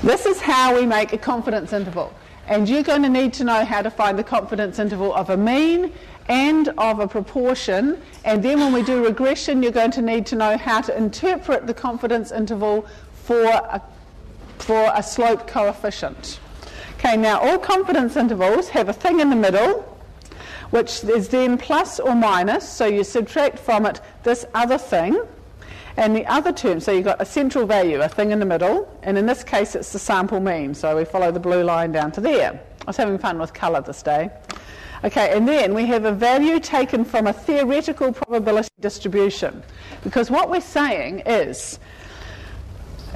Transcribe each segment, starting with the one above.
This is how we make a confidence interval. And you're going to need to know how to find the confidence interval of a mean and of a proportion. And then when we do regression, you're going to need to know how to interpret the confidence interval for a slope coefficient. Okay, now all confidence intervals have a thing in the middle, which is then plus or minus, so you subtract from it this other thing, and the other term, so you've got a central value, a thing in the middle, and in this case it's the sample mean, so we follow the blue line down to there. I was having fun with colour this day. Okay, and then we have a value taken from a theoretical probability distribution, because what we're saying is,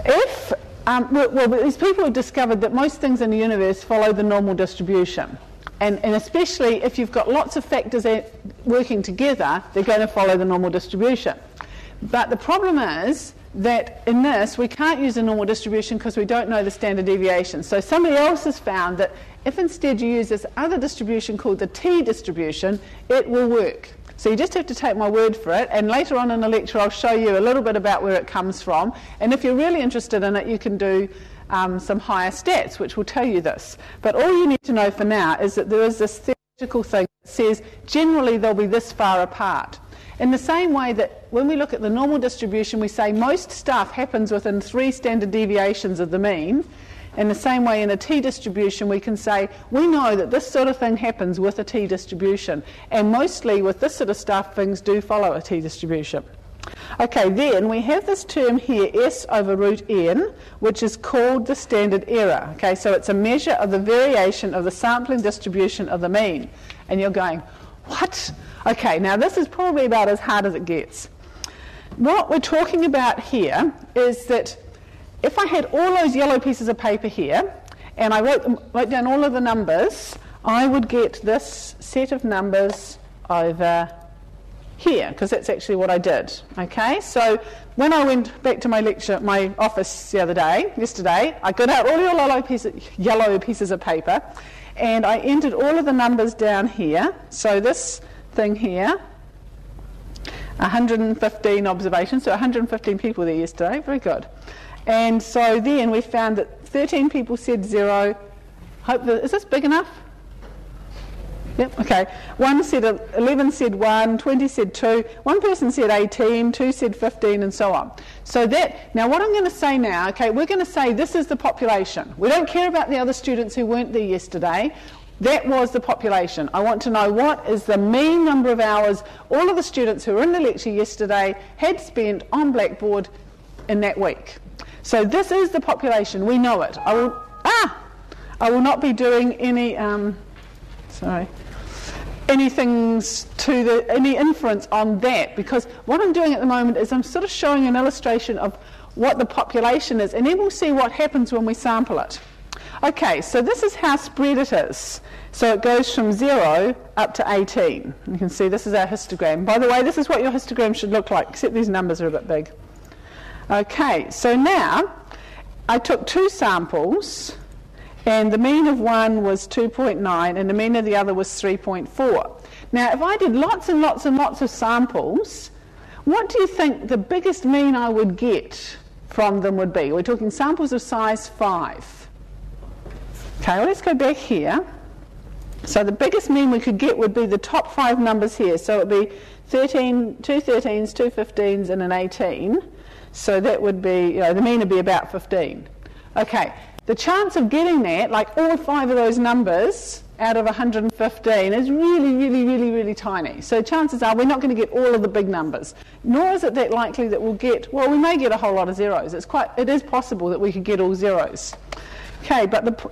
if these people have discovered that most things in the universe follow the normal distribution. And especially if you've got lots of factors working together, they're going to follow the normal distribution. But the problem is that in this, we can't use a normal distribution because we don't know the standard deviation. So somebody else has found that if instead you use this other distribution called the t-distribution, it will work. So you just have to take my word for it, and later on in the lecture I'll show you a little bit about where it comes from, and if you're really interested in it you can do some higher stats which will tell you this. But all you need to know for now is that there is this theoretical thing that says generally they'll be this far apart. In the same way that when we look at the normal distribution we say most stuff happens within 3 standard deviations of the mean. In the same way in a t-distribution we can say we know that this sort of thing happens with a t-distribution, and mostly with this sort of stuff things do follow a t-distribution. Okay, then we have this term here, s over root n, which is called the standard error. Okay, so it's a measure of the variation of the sampling distribution of the mean. And you're going, what? Okay, now this is probably about as hard as it gets. What we're talking about here is that if I had all those yellow pieces of paper here, and I wrote down all of the numbers, I would get this set of numbers over here, because that's actually what I did. Okay, so when I went back to my office yesterday, I got out all the yellow pieces of paper, and I entered all of the numbers down here. So this thing here, 115 observations, so 115 people there yesterday, very good. And so then we found that 13 people said 0. Is this big enough? Yep, okay. 11 said 1, 20 said 2, one person said 18, 2 said 15, and so on. So now what I'm going to say now, okay, we're going to say this is the population. We don't care about the other students who weren't there yesterday. That was the population. I want to know what is the mean number of hours all of the students who were in the lecture yesterday had spent on Blackboard in that week. So this is the population. We know it. I will not be doing any any inference on that, because what I'm doing at the moment is I'm sort of showing an illustration of what the population is, and then we'll see what happens when we sample it. Okay, so this is how spread it is. So it goes from 0 up to 18. You can see this is our histogram. By the way, this is what your histogram should look like, except these numbers are a bit big. Okay, so now I took 2 samples, and the mean of one was 2.9 and the mean of the other was 3.4. Now if I did lots and lots and lots of samples, what do you think the biggest mean I would get from them would be? We're talking samples of size 5. Okay, well, let's go back here. So the biggest mean we could get would be the top 5 numbers here. So it would be 13, 2 13s, 2 15s and an 18. So that would be, the mean would be about 15. Okay, the chance of getting that, like all 5 of those numbers out of 115, is really, really, really, really tiny. So chances are we're not going to get all of the big numbers. Nor is it that likely that we'll get, well, we may get a whole lot of zeros. It is possible that we could get all zeros. Okay,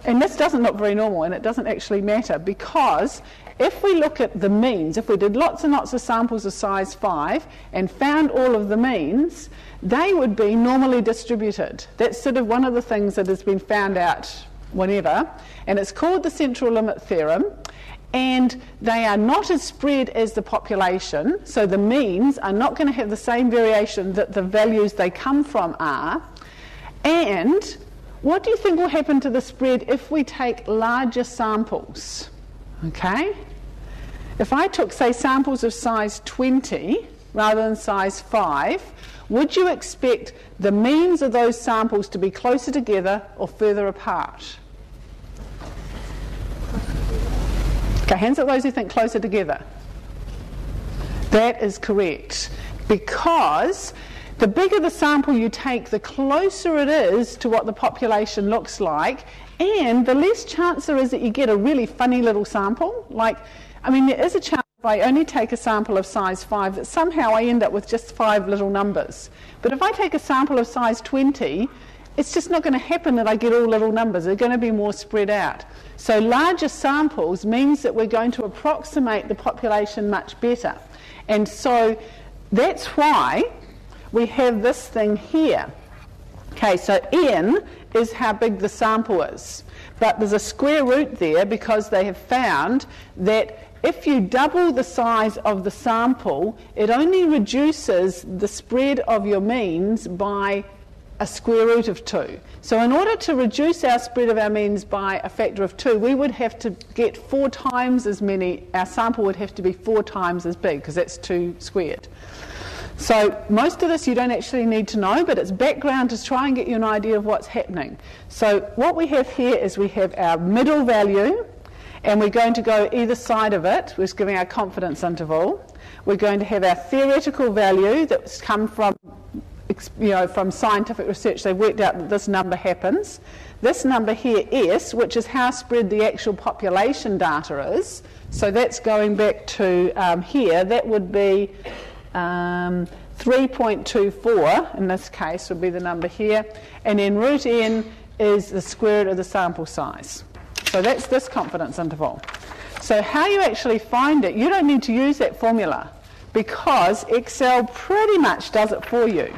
and this doesn't look very normal, and it doesn't actually matter, because if we look at the means, if we did lots and lots of samples of size 5 and found all of the means, they would be normally distributed. That's sort of one of the things that has been found out whenever, and it's called the central limit theorem, and they are not as spread as the population, so the means are not going to have the same variation that the values they come from are. And what do you think will happen to the spread if we take larger samples? Okay, if I took, say, samples of size 20, rather than size 5, would you expect the means of those samples to be closer together or further apart? Okay, hands up those who think closer together. That is correct, because the bigger the sample you take, the closer it is to what the population looks like, and the less chance there is that you get a really funny little sample. There is a chance if I only take a sample of size 5 that somehow I end up with just 5 little numbers. But if I take a sample of size 20, it's just not going to happen that I get all little numbers. They're going to be more spread out. So larger samples means that we're going to approximate the population much better. And so that's why we have this thing here. Okay, so n is how big the sample is. But there's a square root there because they have found that if you double the size of the sample, it only reduces the spread of your means by a square root of 2. So in order to reduce our spread of our means by a factor of 2, we would have to get 4 times as many, our sample would have to be 4 times as big, because that's 2 squared. So most of this you don't actually need to know, but it's background to try and get you an idea of what's happening. So what we have here is we have our middle value, and we're going to go either side of it, which is giving our confidence interval. We're going to have our theoretical value that's come from scientific research. They've worked out that this number happens. This number here, S, which is how spread the actual population data is. So that's going back to here. That would be 3.24 in this case would be the number here. And then root n is the square root of the sample size. So that's this confidence interval. So how you actually find it, you don't need to use that formula, because Excel pretty much does it for you.